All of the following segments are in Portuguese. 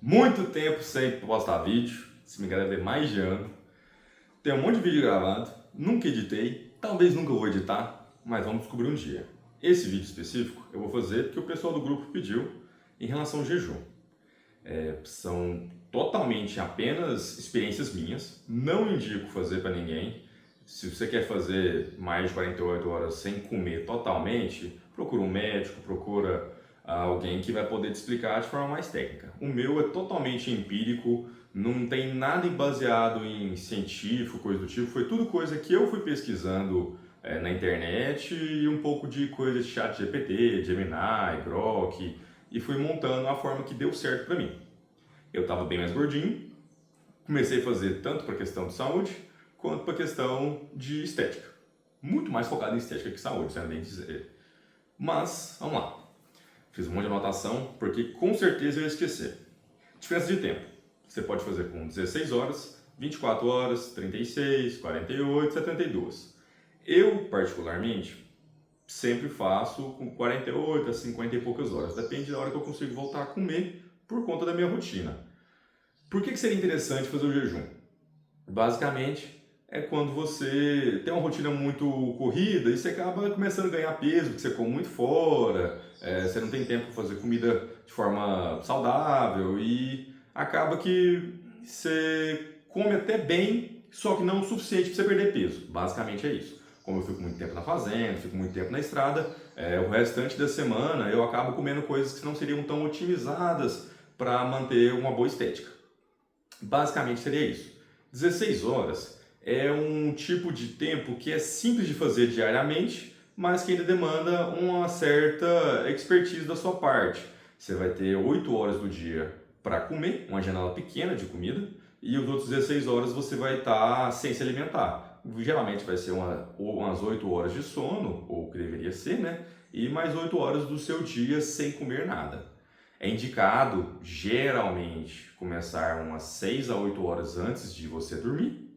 Muito tempo sem postar vídeo, se me engano deve ter mais de ano. Tem um monte de vídeo gravado, nunca editei, talvez nunca vou editar, mas vamos descobrir um dia. Esse vídeo específico eu vou fazer porque o pessoal do grupo pediu em relação ao jejum. São totalmente apenas experiências minhas, não indico fazer para ninguém. Se você quer fazer mais de 48 horas sem comer totalmente, procura um médico, procura alguém que vai poder te explicar de forma mais técnica. O meu é totalmente empírico, não tem nada baseado em científico, coisa do tipo, foi tudo coisa que eu fui pesquisando na internet e um pouco de coisa de chat GPT, Gemini, Grok, e fui montando a forma que deu certo para mim. Eu estava bem mais gordinho, comecei a fazer tanto para questão de saúde quanto para questão de estética. Muito mais focado em estética que saúde, sem nem dizer. Mas, vamos lá. Fiz um monte de anotação, porque com certeza eu ia esquecer. Diferença de tempo. Você pode fazer com 16 horas, 24 horas, 36, 48, 72. Eu, particularmente, sempre faço com 48 a 50 e poucas horas. Depende da hora que eu consigo voltar a comer por conta da minha rotina. Por que seria interessante fazer o jejum? Basicamente, é quando você tem uma rotina muito corrida e você acaba começando a ganhar peso, porque você come muito fora, você não tem tempo para fazer comida de forma saudável e acaba que você come até bem, só que não o suficiente para você perder peso. Basicamente é isso. Como eu fico muito tempo na fazenda, fico muito tempo na estrada, o restante da semana eu acabo comendo coisas que não seriam tão otimizadas para manter uma boa estética. Basicamente seria isso. 16 horas é um tipo de tempo que é simples de fazer diariamente, mas que ainda demanda uma certa expertise da sua parte. Você vai ter 8 horas do dia para comer, uma janela pequena de comida, e os outros 16 horas você vai estar sem se alimentar. Geralmente vai ser umas 8 horas de sono, ou o que deveria ser, né? E mais 8 horas do seu dia sem comer nada. É indicado, geralmente, começar umas 6 a 8 horas antes de você dormir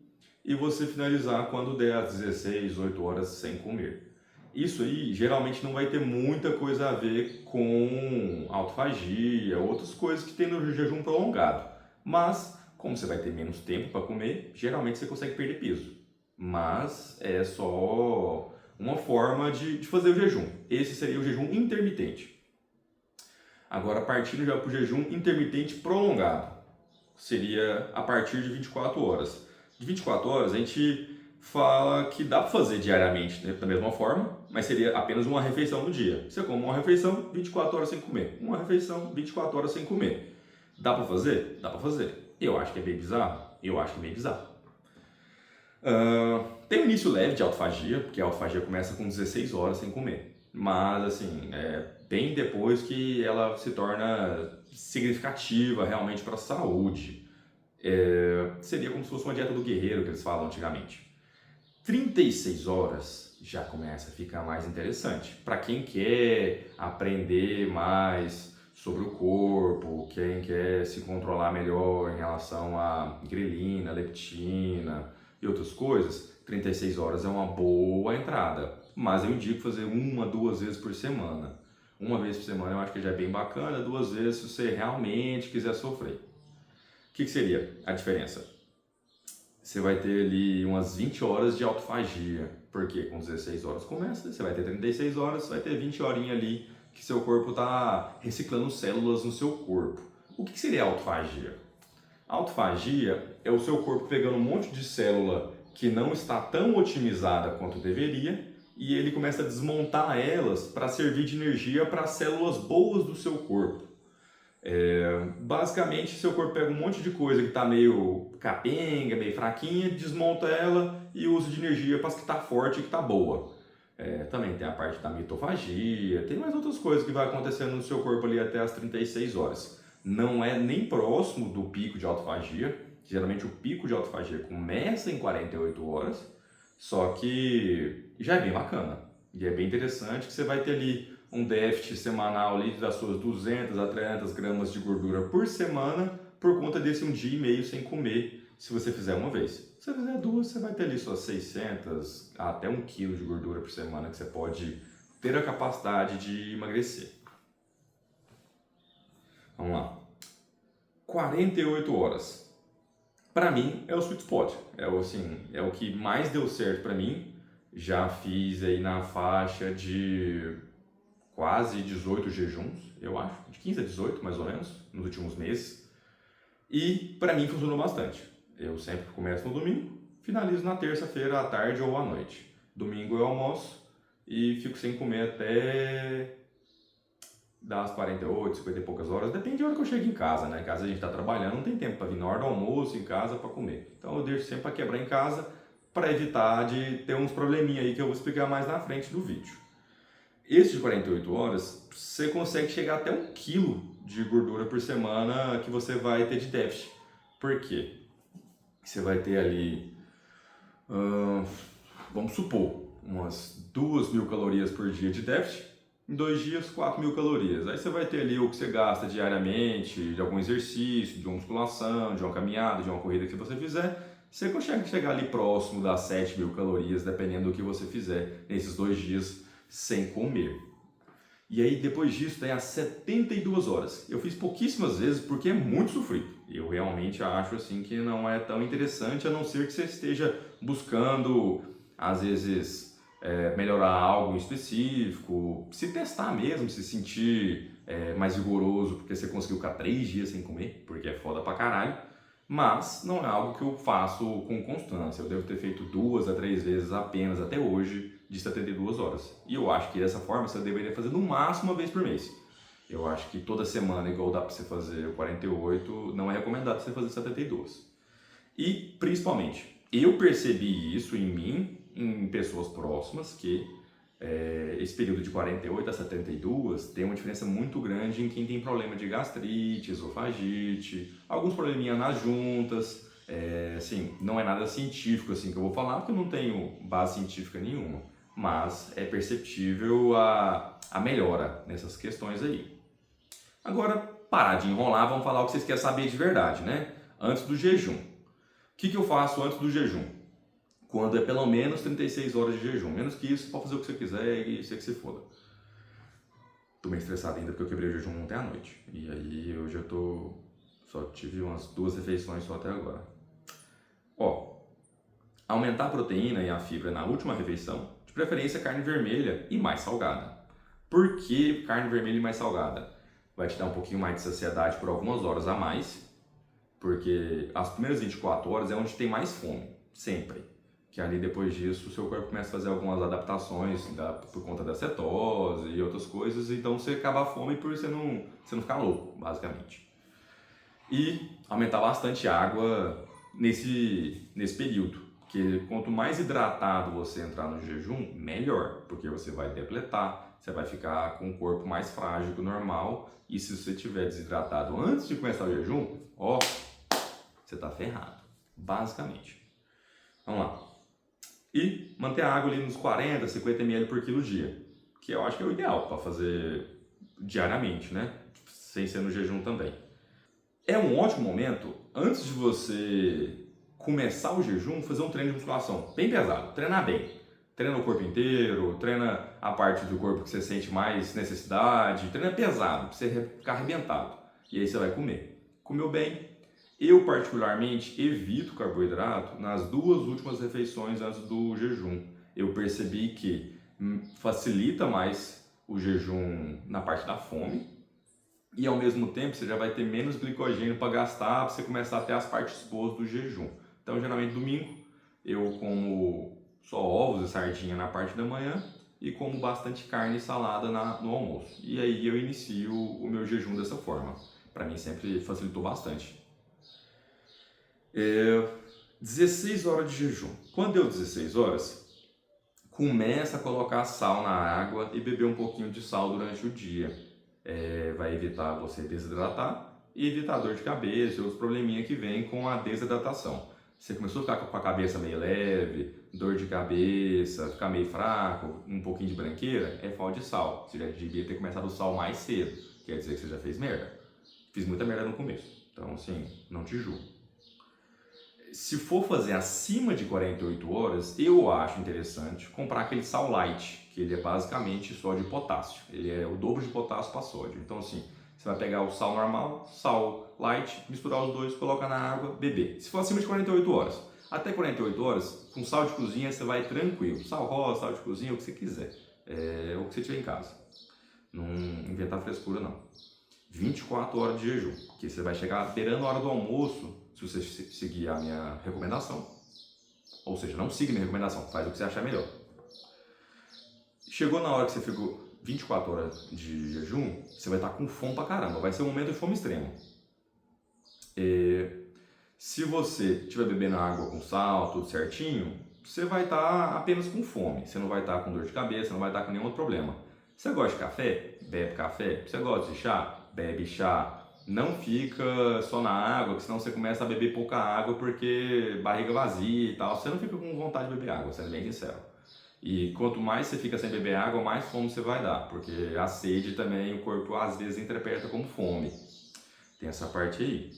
e você finalizar quando der as 16, 8 horas sem comer. Isso aí geralmente não vai ter muita coisa a ver com autofagia, outras coisas que tem no jejum prolongado. Mas, como você vai ter menos tempo para comer, geralmente você consegue perder peso. Mas é só uma forma de fazer o jejum. Esse seria o jejum intermitente. Agora, partindo já para o jejum intermitente prolongado, seria a partir de 24 horas. De 24 horas, a gente fala que dá para fazer diariamente, né, da mesma forma, mas seria apenas uma refeição no dia. Você come uma refeição, 24 horas sem comer. Uma refeição, 24 horas sem comer. Dá para fazer? Dá para fazer. Eu acho que é bem bizarro. Eu acho que é bem bizarro. Tem um início leve de autofagia, porque a autofagia começa com 16 horas sem comer. Mas, assim, bem depois que ela se torna significativa realmente para a saúde. Seria como se fosse uma dieta do guerreiro que eles falam antigamente. 36 horas já começa a ficar mais interessante. Para quem quer aprender mais sobre o corpo, quem quer se controlar melhor em relação a grelina, leptina e outras coisas, 36 horas é uma boa entrada. Mas eu indico fazer 1, 2 vezes por semana. Uma vez por semana eu acho que já é bem bacana, 2 vezes se você realmente quiser sofrer. O que seria a diferença? Você vai ter ali umas 20 horas de autofagia, porque com 16 horas começa, você vai ter 36 horas, vai ter 20 horinhas ali que seu corpo está reciclando células no seu corpo. O que seria autofagia? Autofagia é o seu corpo pegando um monte de célula que não está tão otimizada quanto deveria e ele começa a desmontar elas para servir de energia para as células boas do seu corpo. Basicamente, seu corpo pega um monte de coisa que está meio capenga, meio fraquinha, desmonta ela e usa de energia para as que está forte e que está boa. Também tem a parte da mitofagia, tem mais outras coisas que vai acontecendo no seu corpo ali até as 36 horas. Não é nem próximo do pico de autofagia, geralmente o pico de autofagia começa em 48 horas, só que já é bem bacana. E é bem interessante que você vai ter ali um déficit semanal ali das suas 200 a 300 gramas de gordura por semana por conta desse 1 dia e meio sem comer, se você fizer uma vez. Se você fizer duas, você vai ter ali suas 600 até 1 quilo de gordura por semana que você pode ter a capacidade de emagrecer. Vamos lá. 48 horas. Para mim é o sweet spot, é o que mais deu certo para mim. Já fiz aí na faixa de quase 18 jejuns, eu acho, de 15 a 18 mais ou menos, nos últimos meses. E para mim funcionou bastante. Eu sempre começo no domingo, finalizo na terça-feira à tarde ou à noite. Domingo eu almoço e fico sem comer até das 48, 50 e poucas horas, depende da hora que eu chego em casa, né? Em casa a gente está trabalhando, não tem tempo para vir na hora do almoço em casa para comer. Então eu deixo sempre para quebrar em casa para evitar de ter uns probleminha aí que eu vou explicar mais na frente do vídeo. Esse de 48 horas, você consegue chegar até 1 quilo de gordura por semana que você vai ter de déficit. Por quê? Você vai ter ali, vamos supor, umas 2.000 calorias por dia de déficit. Em 2 dias, 4.000 calorias. Aí você vai ter ali o que você gasta diariamente, de algum exercício, de uma musculação, de uma caminhada, de uma corrida que você fizer. Você consegue chegar ali próximo das 7.000 calorias, dependendo do que você fizer nesses 2 dias sem comer. E aí depois disso tem as 72 horas. Eu fiz pouquíssimas vezes porque é muito sofrido. Eu realmente acho assim que não é tão interessante, a não ser que você esteja buscando, às vezes, melhorar algo em específico, se testar mesmo, se sentir mais vigoroso porque você conseguiu ficar 3 dias sem comer, porque é foda pra caralho. Mas não é algo que eu faço com constância. Eu devo ter feito 2 a 3 vezes apenas até hoje de 72 horas. E eu acho que dessa forma você deveria fazer no máximo uma vez por mês. Eu acho que toda semana, igual dá para você fazer o 48, não é recomendado você fazer 72. E principalmente, eu percebi isso em mim, em pessoas próximas, que esse período de 48 a 72 tem uma diferença muito grande em quem tem problema de gastrite, esofagite, alguns probleminhas nas juntas. Assim, não é nada científico assim que eu vou falar, porque eu não tenho base científica nenhuma, mas é perceptível a melhora nessas questões aí. Agora, parar de enrolar, vamos falar o que vocês querem saber de verdade, né? Antes do jejum. O que eu faço antes do jejum? Quando é pelo menos 36 horas de jejum. Menos que isso, pode fazer o que você quiser e você que se foda. Tô meio estressado ainda porque eu quebrei o jejum ontem à noite. E aí hoje eu só tive umas 2 refeições só até agora. Aumentar a proteína e a fibra na última refeição, de preferência carne vermelha e mais salgada. Por que carne vermelha e mais salgada? Vai te dar um pouquinho mais de saciedade por algumas horas a mais, porque as primeiras 24 horas é onde tem mais fome, sempre. Que ali depois disso o seu corpo começa a fazer algumas adaptações por conta da cetose e outras coisas, então você acaba a fome por você não ficar louco, basicamente. E aumentar bastante água nesse período, porque quanto mais hidratado você entrar no jejum, melhor, porque você vai depletar, você vai ficar com o corpo mais frágil que o normal, e se você estiver desidratado antes de começar o jejum, você tá ferrado, basicamente. Vamos lá. E manter a água ali nos 40, 50 ml por quilo dia, que eu acho que é o ideal para fazer diariamente, né? Sem ser no jejum também. É um ótimo momento, antes de você começar o jejum, fazer um treino de musculação bem pesado, treinar bem. Treina o corpo inteiro, treina a parte do corpo que você sente mais necessidade, treina pesado, para você ficar arrebentado. E aí você vai comer. Comeu bem. Eu, particularmente, evito carboidrato nas 2 últimas refeições antes do jejum. Eu percebi que facilita mais o jejum na parte da fome e, ao mesmo tempo, você já vai ter menos glicogênio para gastar, para você começar a ter as partes boas do jejum. Então, geralmente, domingo, eu como só ovos e sardinha na parte da manhã e como bastante carne e salada no almoço. E aí eu inicio o meu jejum dessa forma. Para mim, sempre facilitou bastante. 16 horas de jejum. Quando deu 16 horas, começa a colocar sal na água e beber um pouquinho de sal durante o dia. Vai evitar você desidratar e evitar dor de cabeça e outros probleminha que vem com a desidratação. Você começou a ficar com a cabeça meio leve, dor de cabeça, ficar meio fraco, um pouquinho de branqueira, é falta de sal. Você já devia ter começado o sal mais cedo, quer dizer que você já fez merda. Fiz muita merda no começo, então assim, não te julgo. Se for fazer acima de 48 horas, eu acho interessante comprar aquele sal light, que ele é basicamente sódio e potássio. Ele é o dobro de potássio para sódio. Então, assim, Você vai pegar o sal normal, sal light, misturar os dois, colocar na água, beber. Se for acima de 48 horas, até 48 horas, com sal de cozinha você vai tranquilo. Sal rosa, sal de cozinha, o que você quiser. O que você tiver em casa. Não inventar frescura não. 24 horas de jejum, que você vai chegar beirando a hora do almoço, se você seguir a minha recomendação. Ou seja, não siga minha recomendação, faz o que você achar melhor. Chegou na hora que você ficou 24 horas de jejum, você vai estar com fome pra caramba, vai ser um momento de fome extrema. Se você estiver bebendo água com sal, tudo certinho, você vai estar apenas com fome, você não vai estar com dor de cabeça, não vai estar com nenhum outro problema. Você gosta de café? Bebe café. Você gosta de chá? Bebe chá. Não fica só na água, que senão você começa a beber pouca água porque barriga vazia e tal. Você não fica com vontade de beber água, sendo bem sincero. E quanto mais você fica sem beber água, mais fome você vai dar, porque a sede também o corpo às vezes interpreta como fome. Tem essa parte aí.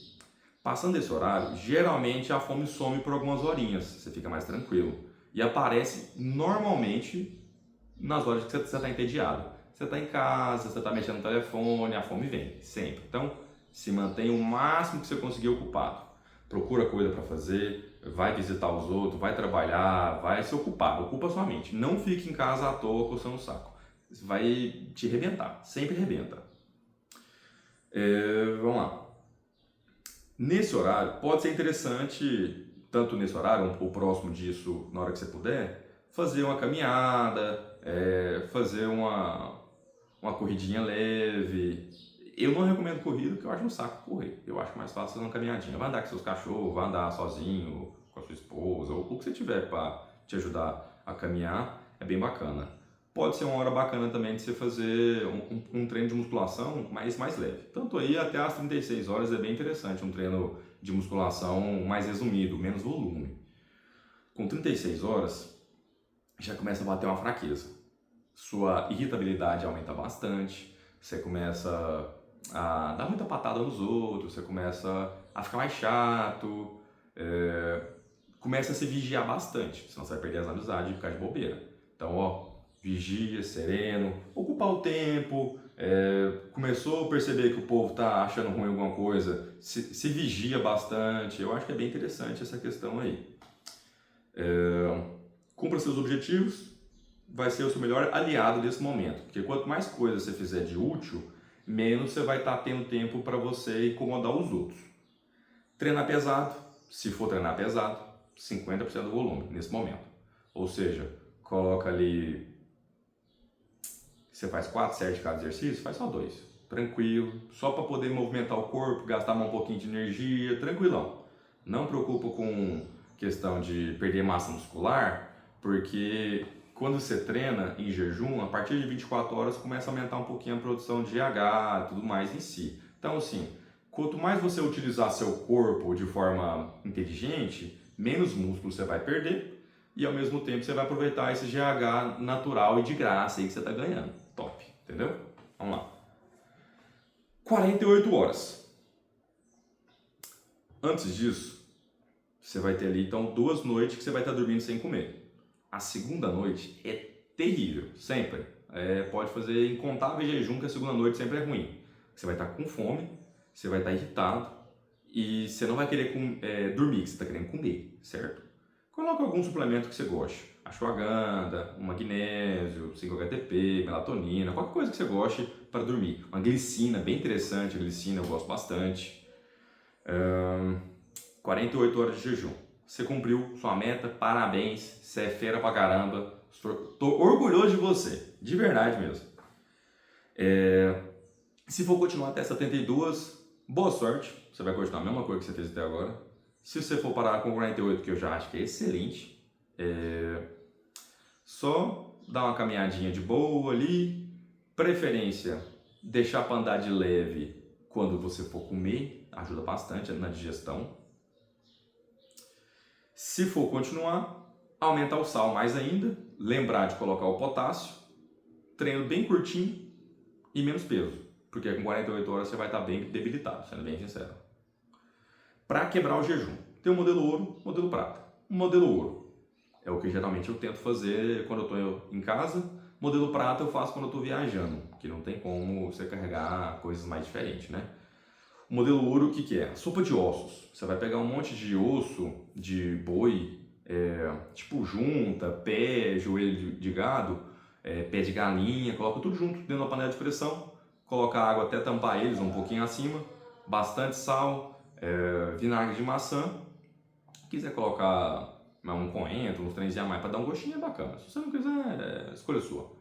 Passando esse horário, geralmente a fome some por algumas horinhas, você fica mais tranquilo. E aparece normalmente nas horas que você está entediado. Você está em casa, você está mexendo no telefone, a fome vem, sempre. Então, se mantém o máximo que você conseguir ocupado. Procura coisa para fazer, vai visitar os outros, vai trabalhar, vai se ocupar, ocupa sua mente. Não fique em casa à toa coçando o saco. Isso vai te arrebentar, sempre arrebenta. Vamos lá. Nesse horário, pode ser interessante, tanto nesse horário ou próximo disso, na hora que você puder, fazer uma caminhada, fazer uma corridinha leve. Eu não recomendo corrida porque eu acho um saco correr. Eu acho mais fácil fazer uma caminhadinha. Vai andar com seus cachorros, vai andar sozinho, com a sua esposa, ou o que você tiver para te ajudar a caminhar, é bem bacana. Pode ser uma hora bacana também de você fazer um treino de musculação mais leve. Tanto aí até as 36 horas é bem interessante, um treino de musculação mais resumido, menos volume. Com 36 horas, já começa a bater uma fraqueza. Sua irritabilidade aumenta bastante, você começa a dar muita patada nos outros, você começa a ficar mais chato, começa a se vigiar bastante, senão você vai perder as amizades e ficar de bobeira. Então, vigia, sereno, ocupar o tempo, começou a perceber que o povo está achando ruim alguma coisa, se vigia bastante. Eu acho que é bem interessante essa questão aí. Cumpra seus objetivos, vai ser o seu melhor aliado nesse momento, porque quanto mais coisas você fizer de útil, menos você vai estar tendo tempo para você incomodar os outros. Treinar pesado, se for treinar pesado, 50% do volume nesse momento. Ou seja, coloca ali, você faz 4 séries de cada exercício, faz só 2. Tranquilo, só para poder movimentar o corpo, gastar um pouquinho de energia, tranquilão. Não preocupa com questão de perder massa muscular, porque quando você treina em jejum, a partir de 24 horas começa a aumentar um pouquinho a produção de GH e tudo mais em si. Então, assim, quanto mais você utilizar seu corpo de forma inteligente, menos músculo você vai perder e ao mesmo tempo você vai aproveitar esse GH natural e de graça aí que você está ganhando. Top, entendeu? Vamos lá. 48 horas. Antes disso, você vai ter ali então 2 noites que você vai estar dormindo sem comer. A segunda noite é terrível, sempre. Pode fazer incontáveis jejum que a segunda noite sempre é ruim. Você vai estar com fome, você vai estar irritado e você não vai querer dormir, você está querendo comer, certo? Coloque algum suplemento que você goste. Ashwagandha, um magnésio, 5-HTP, melatonina, qualquer coisa que você goste para dormir. Uma glicina, bem interessante, a glicina eu gosto bastante. 48 horas de jejum. Você cumpriu sua meta, parabéns, você é fera pra caramba. Tô orgulhoso de você, de verdade mesmo. Se for continuar até 72, boa sorte, você vai continuar a mesma coisa que você fez até agora. Se você for parar com 48, que eu já acho que é excelente, só dar uma caminhadinha de boa ali, preferência deixar para andar de leve quando você for comer, ajuda bastante na digestão. Se for continuar, aumentar o sal mais ainda, lembrar de colocar o potássio, treino bem curtinho e menos peso, porque com 48 horas você vai estar bem debilitado, sendo bem sincero. Para quebrar o jejum, tem o modelo ouro, modelo prata. O modelo ouro é o que geralmente eu tento fazer quando eu estou em casa, modelo prata eu faço quando eu estou viajando, que não tem como você carregar coisas mais diferentes, né? O modelo ouro, o que que é? Sopa de ossos. Você vai pegar um monte de osso de boi, tipo junta, pé, joelho de gado, pé de galinha, coloca tudo junto dentro da panela de pressão, coloca a água até tampar eles um pouquinho acima, bastante sal, vinagre de maçã. Se quiser colocar um coentro, uns trenzinhos a mais para dar um gostinho, é bacana. Se você não quiser, escolha sua.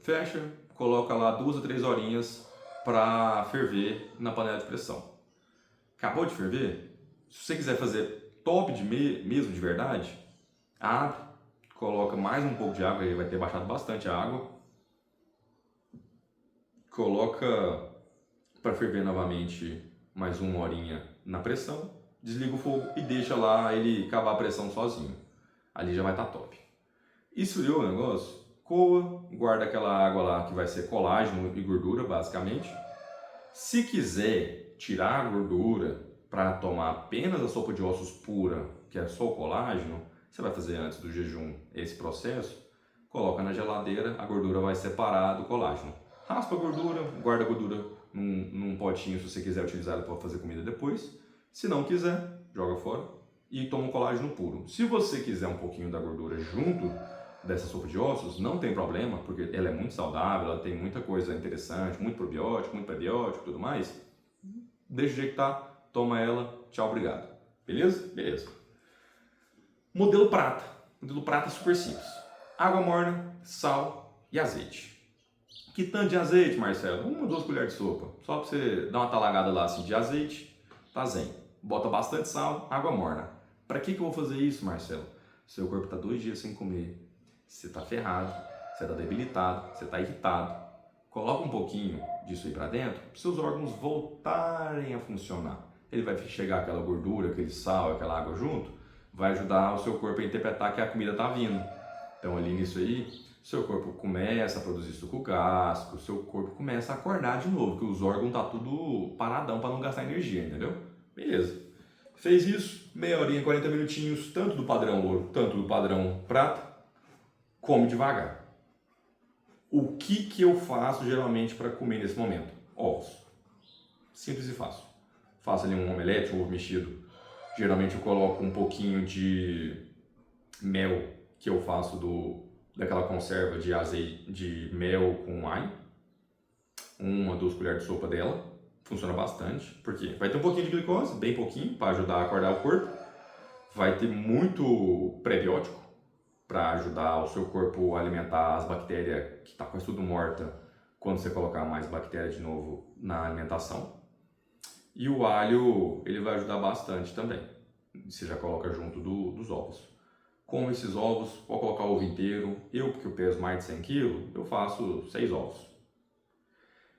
Fecha, coloca lá 2 a 3 horinhas para ferver na panela de pressão. Acabou de ferver? Se você quiser fazer top mesmo de verdade, abre, coloca mais um pouco de água, aí vai ter baixado bastante a água. Coloca para ferver novamente mais 1 horinha na pressão, desliga o fogo e deixa lá ele cavar a pressão sozinho. Ali já vai estar top. Esfriou o negócio, coa, guarda aquela água lá que vai ser colágeno e gordura, basicamente. Se quiser tirar a gordura para tomar apenas a sopa de ossos pura, que é só o colágeno, você vai fazer antes do jejum esse processo, coloca na geladeira, a gordura vai separar do colágeno. Raspa a gordura, guarda a gordura num potinho se você quiser utilizar ela para fazer comida depois. Se não quiser, joga fora e toma um colágeno puro. Se você quiser um pouquinho da gordura junto dessa sopa de ossos, não tem problema, porque ela é muito saudável, ela tem muita coisa interessante, muito probiótico, muito prebiótico e tudo mais. Deixa o jeito que tá, toma ela, tchau, obrigado. Beleza? Beleza. Modelo prata. Modelo prata é super simples. Água morna, sal e azeite. Que tanto de azeite, Marcelo? 1 ou 2 colheres de sopa. Só para você dar uma talagada lá assim de azeite, tá zen. Bota bastante sal, água morna. Para que eu vou fazer isso, Marcelo? Seu corpo está 2 dias sem comer. Você está ferrado, você está debilitado, você está irritado. Coloca um pouquinho disso aí para dentro, para seus órgãos voltarem a funcionar. Ele vai chegar aquela gordura, aquele sal, aquela água junto, vai ajudar o seu corpo a interpretar que a comida está vindo. Então ali nisso aí, seu corpo começa a produzir suco gástrico, seu corpo começa a acordar de novo, que os órgãos tá tudo paradão para não gastar energia, entendeu? Beleza. Fez isso, meia horinha, 40 minutinhos, tanto do padrão ouro, tanto do padrão prata, come devagar. O que eu faço geralmente para comer nesse momento? Ovos. Simples e fácil. Faço ali um omelete, um ovo mexido. Geralmente eu coloco um pouquinho de mel que eu faço daquela conserva de azeite, de mel com alho. 1 a 2 colheres de sopa dela. Funciona bastante, porque vai ter um pouquinho de glicose, bem pouquinho, para ajudar a acordar o corpo. Vai ter muito prebiótico, para ajudar o seu corpo a alimentar as bactérias que está quase tudo morta, quando você colocar mais bactéria de novo na alimentação. E o alho, ele vai ajudar bastante também. Você já coloca junto dos ovos. Com esses ovos, pode colocar o ovo inteiro. Eu, porque eu peso mais de 100 kg, eu faço 6 ovos.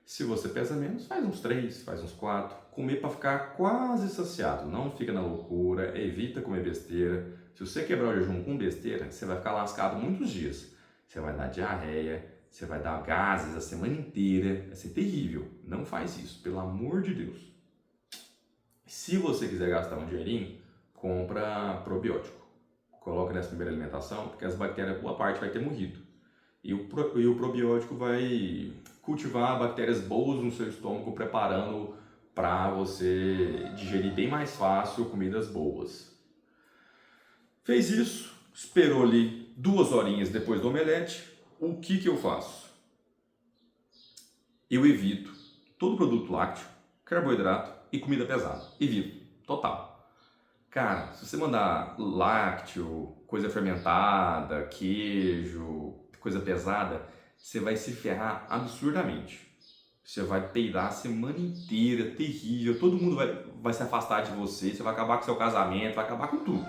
Se você pesa menos, faz uns 3, faz uns 4. Comer para ficar quase saciado. Não fica na loucura, evita comer besteira. Se você quebrar o jejum com besteira, você vai ficar lascado muitos dias. Você vai dar diarreia, você vai dar gases a semana inteira. Vai ser terrível. Não faz isso, pelo amor de Deus. Se você quiser gastar um dinheirinho, compra probiótico. Coloca nessa primeira alimentação, porque as bactérias, boa parte, vai ter morrido. E o probiótico vai cultivar bactérias boas no seu estômago, preparando para você digerir bem mais fácil comidas boas. Fez isso, esperou ali 2 horinhas depois do omelete. O que eu faço? Eu evito todo produto lácteo, carboidrato e comida pesada. Evito, total. Cara, se você mandar lácteo, coisa fermentada, queijo, coisa pesada, você vai se ferrar absurdamente. Você vai peidar a semana inteira, terrível, todo mundo vai se afastar de você, você vai acabar com seu casamento, vai acabar com tudo.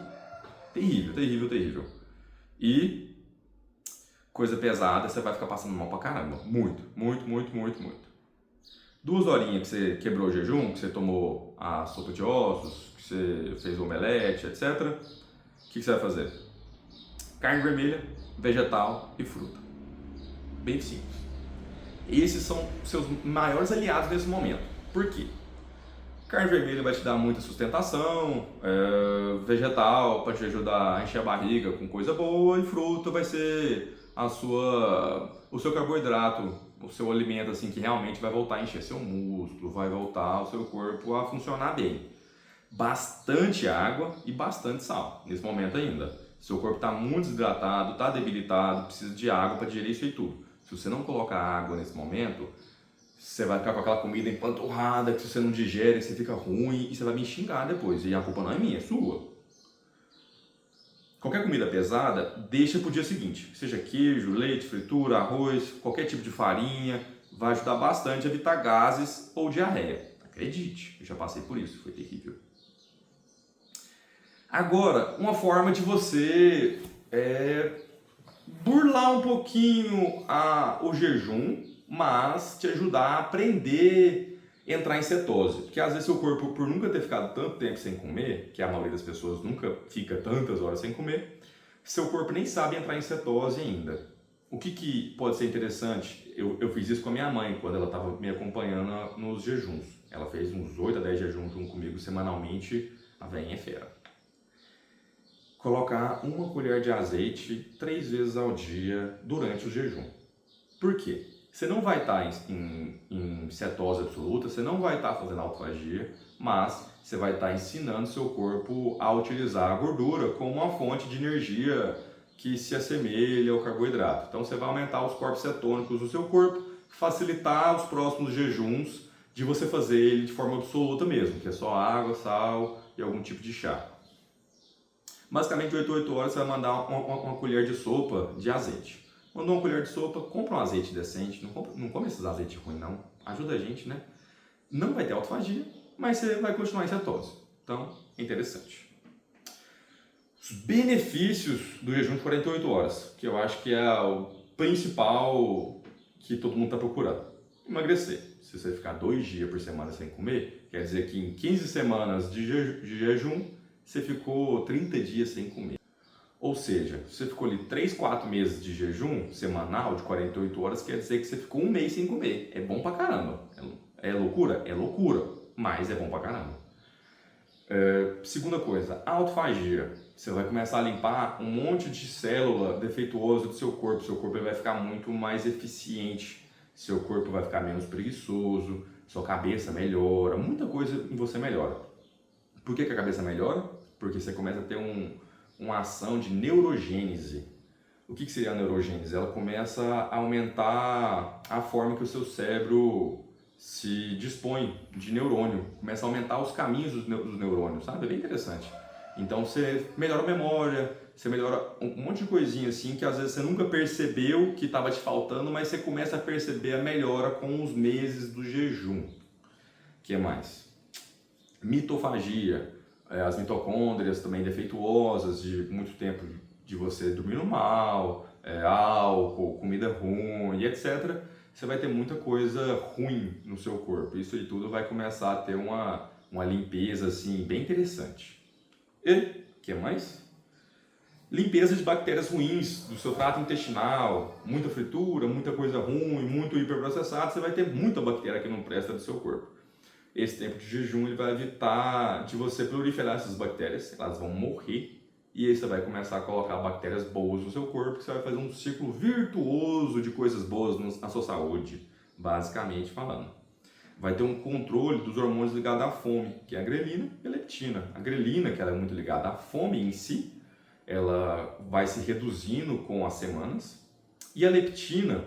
Terrível, terrível, terrível. E coisa pesada, você vai ficar passando mal pra caramba. Muito, muito, muito, muito, muito. 2 horinhas que você quebrou o jejum, que você tomou a sopa de ossos, que você fez o omelete, etc. O que você vai fazer? Carne vermelha, vegetal e fruta. Bem simples. Esses são seus maiores aliados nesse momento. Por quê? Carne vermelha vai te dar muita sustentação, vegetal para te ajudar a encher a barriga com coisa boa, e fruta vai ser o seu carboidrato o seu alimento assim que realmente vai voltar a encher seu músculo, vai voltar o seu corpo a funcionar bem. Bastante água e bastante sal, nesse momento ainda. Seu corpo está muito desidratado, está debilitado, precisa de água para digerir isso aí tudo. Se você não coloca água nesse momento, você vai ficar com aquela comida empanturrada, que se você não digere, você fica ruim e você vai me xingar depois. E a culpa não é minha, é sua. Qualquer comida pesada, deixa para o dia seguinte. Seja queijo, leite, fritura, arroz, qualquer tipo de farinha. Vai ajudar bastante a evitar gases ou diarreia. Acredite, eu já passei por isso, foi terrível. Agora, uma forma de você burlar um pouquinho o jejum, mas te ajudar a aprender a entrar em cetose. Porque às vezes seu corpo, por nunca ter ficado tanto tempo sem comer, que a maioria das pessoas nunca fica tantas horas sem comer, seu corpo nem sabe entrar em cetose ainda. O que pode ser interessante? Eu fiz isso com a minha mãe, quando ela estava me acompanhando nos jejuns. Ela fez uns 8 a 10 jejuns junto comigo semanalmente, a velhinha é fera. Colocar uma colher de azeite 3 vezes ao dia durante o jejum. Por quê? Você não vai estar em cetose absoluta, você não vai estar fazendo autofagia, mas você vai estar ensinando seu corpo a utilizar a gordura como uma fonte de energia que se assemelha ao carboidrato. Então você vai aumentar os corpos cetônicos do seu corpo, facilitar os próximos jejuns de você fazer ele de forma absoluta mesmo, que é só água, sal e algum tipo de chá. Basicamente, de 8 a 8 horas, você vai mandar uma colher de sopa de azeite. Mandou uma colher de sopa, compra um azeite decente, não come esses azeites ruins não, ajuda a gente, né? Não vai ter autofagia, mas você vai continuar em cetose. Então, é interessante. Os benefícios do jejum de 48 horas, que eu acho que é o principal que todo mundo está procurando. Emagrecer. Se você ficar 2 dias por semana sem comer, quer dizer que em 15 semanas de jejum, você ficou 30 dias sem comer. Ou seja, se você ficou ali 3, 4 meses de jejum semanal de 48 horas, quer dizer que você ficou 1 mês sem comer. É bom pra caramba. É loucura? É loucura, mas é bom pra caramba. Segunda coisa, autofagia. Você vai começar a limpar um monte de célula defeituosa do seu corpo. Seu corpo vai ficar muito mais eficiente. Seu corpo vai ficar menos preguiçoso. Sua cabeça melhora. Muita coisa em você melhora. Por que a cabeça melhora? Porque você começa a ter uma ação de neurogênese. O que seria a neurogênese? Ela começa a aumentar a forma que o seu cérebro se dispõe de neurônio. Começa a aumentar os caminhos dos neurônios, sabe? É bem interessante. Então você melhora a memória, você melhora um monte de coisinha assim que às vezes você nunca percebeu que estava te faltando, mas você começa a perceber a melhora com os meses do jejum. O que mais? Mitofagia. As mitocôndrias também defeituosas, de muito tempo de você dormindo mal, álcool, comida ruim, etc. Você vai ter muita coisa ruim no seu corpo. Isso aí tudo vai começar a ter uma limpeza assim, bem interessante. E o que mais? Limpeza de bactérias ruins do seu trato intestinal, muita fritura, muita coisa ruim, muito hiperprocessado, você vai ter muita bactéria que não presta do seu corpo. Esse tempo de jejum ele vai evitar de você proliferar essas bactérias, elas vão morrer e aí você vai começar a colocar bactérias boas no seu corpo, que você vai fazer um ciclo virtuoso de coisas boas na sua saúde, basicamente falando. Vai ter um controle dos hormônios ligados à fome, que é a grelina e a leptina. A grelina, que ela é muito ligada à fome em si, ela vai se reduzindo com as semanas, e a leptina,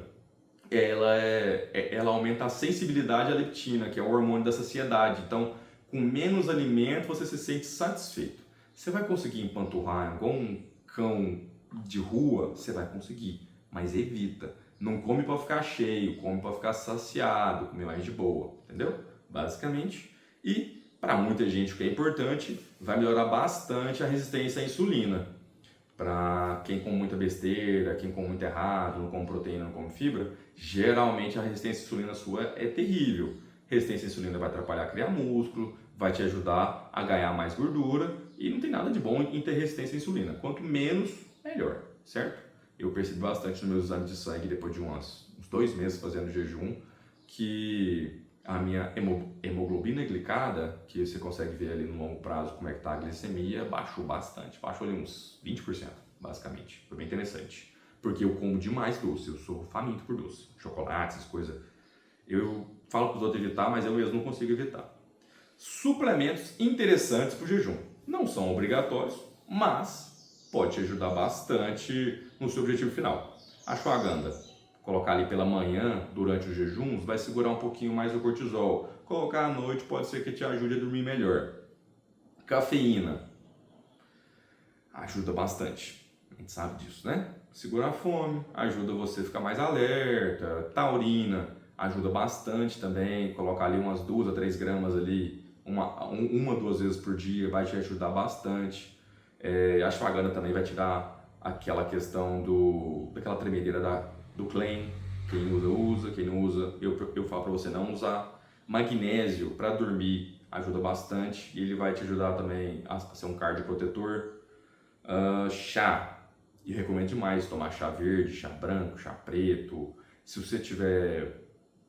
ela aumenta a sensibilidade à leptina, que é o hormônio da saciedade. Então, com menos alimento, você se sente satisfeito. Você vai conseguir empanturrar igual um cão de rua? Você vai conseguir, mas evita. Não come para ficar cheio, come para ficar saciado, come mais de boa, entendeu? Basicamente. E, para muita gente, o que é importante, vai melhorar bastante a resistência à insulina. Para quem come muita besteira, quem come muito errado, não come proteína, não come fibra, geralmente a resistência à insulina sua é terrível. Resistência à insulina vai atrapalhar a criar músculo, vai te ajudar a ganhar mais gordura e não tem nada de bom em ter resistência à insulina. Quanto menos, melhor, certo? Eu percebi bastante nos meus exames de sangue, depois de uns 2 meses fazendo jejum, que a minha hemoglobina glicada, que você consegue ver ali no longo prazo como é que está a glicemia, baixou bastante. Baixou ali uns 20%, basicamente. Foi bem interessante. porque eu como demais doce, eu sou faminto por doce, chocolate, essas coisas. Eu falo para os outros evitar, mas eu mesmo não consigo evitar. Suplementos interessantes para o jejum. Não são obrigatórios, mas pode te ajudar bastante no seu objetivo final. Ashwagandha, colocar ali pela manhã, durante os jejuns, vai segurar um pouquinho mais o cortisol. Colocar à noite pode ser que te ajude a dormir melhor. Cafeína, ajuda bastante. A gente sabe disso, né? Segura a fome, ajuda você a ficar mais alerta. Taurina, ajuda bastante também. Colocar ali umas 2 a 3 gramas ali, uma 2 vezes por dia, vai te ajudar bastante. A ashwagandha também vai tirar aquela questão daquela tremedeira do Klein. Quem usa, quem não usa, eu falo para você não usar. Magnésio para dormir ajuda bastante e ele vai te ajudar também a ser um cardioprotetor. Chá, e recomendo demais tomar chá verde, chá branco, chá preto. Se você tiver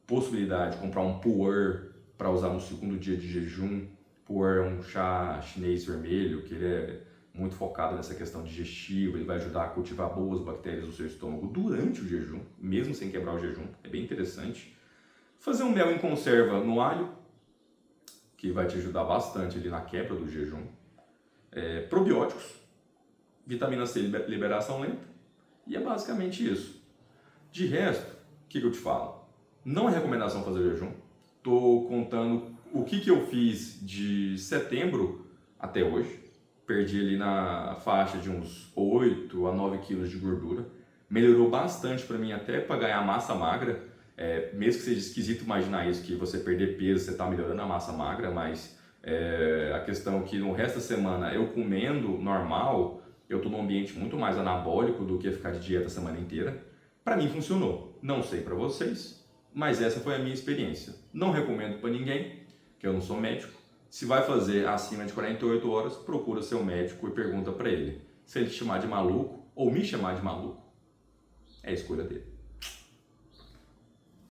possibilidade de comprar um pu'er para usar no segundo dia de jejum, pu'er é um chá chinês vermelho que ele é muito focado nessa questão digestiva, ele vai ajudar a cultivar boas bactérias no seu estômago durante o jejum, mesmo sem quebrar o jejum, é bem interessante. Fazer um mel em conserva no alho, que vai te ajudar bastante ali na quebra do jejum. Probióticos, vitamina C, liberação lenta, e é basicamente isso. De resto, o que eu te falo? Não é recomendação fazer jejum. Estou contando o que eu fiz de setembro até hoje. Perdi ali na faixa de uns 8 a 9 quilos de gordura. Melhorou bastante para mim até para ganhar massa magra. Mesmo que seja esquisito imaginar isso, que você perder peso, você está melhorando a massa magra, mas a questão é que no resto da semana eu comendo normal, eu estou num ambiente muito mais anabólico do que ficar de dieta a semana inteira. Para mim funcionou. Não sei para vocês, mas essa foi a minha experiência. Não recomendo para ninguém, que eu não sou médico. Se vai fazer acima de 48 horas, procura seu médico e pergunta para ele. Se ele te chamar de maluco ou me chamar de maluco, é a escolha dele.